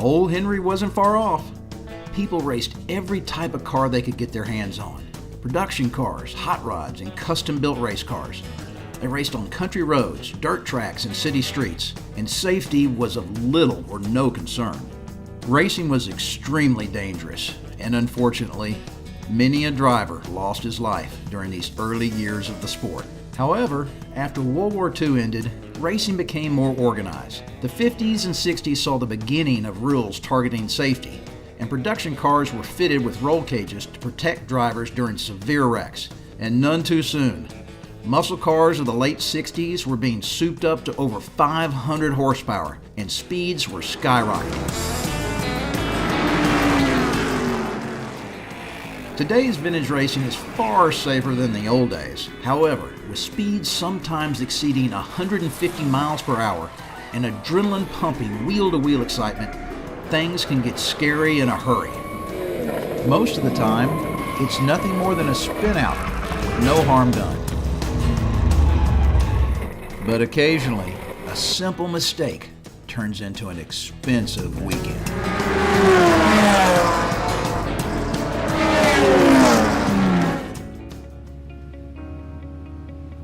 Old Henry wasn't far off. People raced every type of car they could get their hands on. Production cars, hot rods, and custom-built race cars. They raced on country roads, dirt tracks, and city streets, and safety was of little or no concern. Racing was extremely dangerous, and unfortunately, many a driver lost his life during these early years of the sport. However, after World War II ended, racing became more organized. The 50s and 60s saw the beginning of rules targeting safety, and production cars were fitted with roll cages to protect drivers during severe wrecks, and none too soon. Muscle cars of the late 60s were being souped up to over 500 horsepower, and speeds were skyrocketing. Today's vintage racing is far safer than the old days. However, with speeds sometimes exceeding 150 miles per hour and adrenaline-pumping wheel-to-wheel excitement, things can get scary in a hurry. Most of the time, it's nothing more than a spin-out with no harm done. But occasionally, a simple mistake turns into an expensive weekend.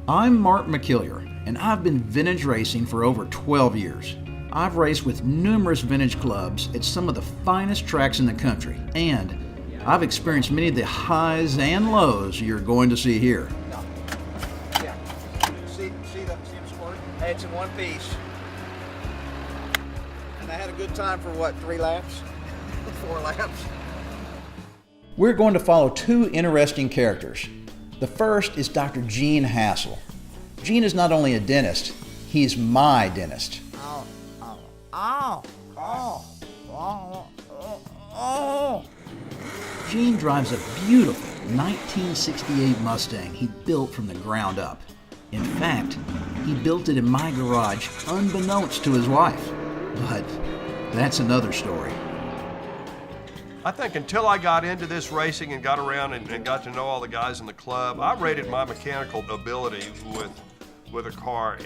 I'm Mark McKillier, and I've been vintage racing for over 12 years. I've raced with numerous vintage clubs at some of the finest tracks in the country, and I've experienced many of the highs and lows you're going to see here. Yeah. See the squirt? Hey, it's in one piece. And I had a good time for what, 3 laps? 4 laps? We're going to follow 2 interesting characters. The first is Dr. Gene Hassel. Gene is not only a dentist, he's my dentist. Gene drives a beautiful 1968 Mustang he built from the ground up. In fact, he built it in my garage unbeknownst to his wife. But that's another story. I think until I got into this racing and got around and got to know all the guys in the club, I rated my mechanical ability with a car.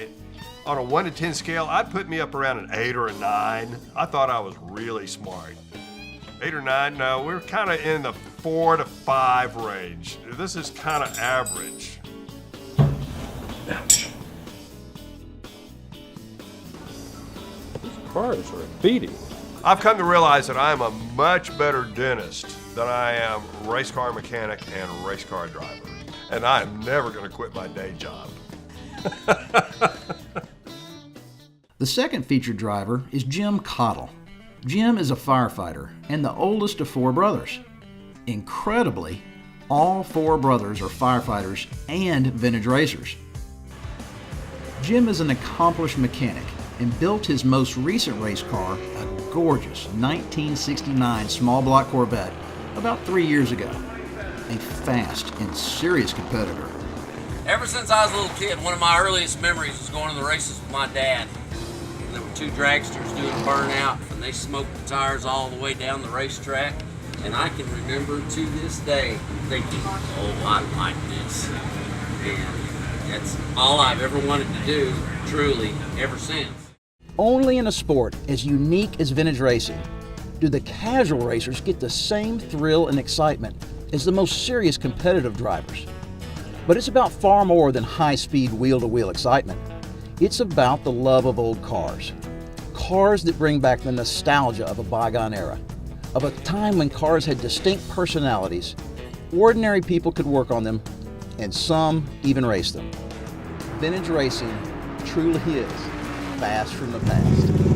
On a 1 to 10 scale, I'd put me up around an 8 or a 9. I thought I was really smart. 8 or 9, no, we're kind of in the 4 to 5 range. This is kind of average. Ouch. These cars are a beating. I've come to realize that I am a much better dentist than I am race car mechanic and race car driver. And I am never going to quit my day job. The second featured driver is Jim Cottle. Jim is a firefighter and the oldest of 4 brothers. Incredibly, all 4 brothers are firefighters and vintage racers. Jim is an accomplished mechanic and built his most recent race car, a gorgeous 1969 small block Corvette, about 3 years ago. A fast and serious competitor. Ever since I was a little kid, one of my earliest memories was going to the races with my dad. There were 2 dragsters doing a burnout, and they smoked the tires all the way down the racetrack. And I can remember to this day thinking, oh, I like this. And that's all I've ever wanted to do, truly, ever since. Only in a sport as unique as vintage racing do the casual racers get the same thrill and excitement as the most serious competitive drivers. But it's about far more than high-speed wheel-to-wheel excitement. It's about the love of old cars. Cars that bring back the nostalgia of a bygone era, of a time when cars had distinct personalities, ordinary people could work on them, and some even race them. Vintage racing truly is fast from the past.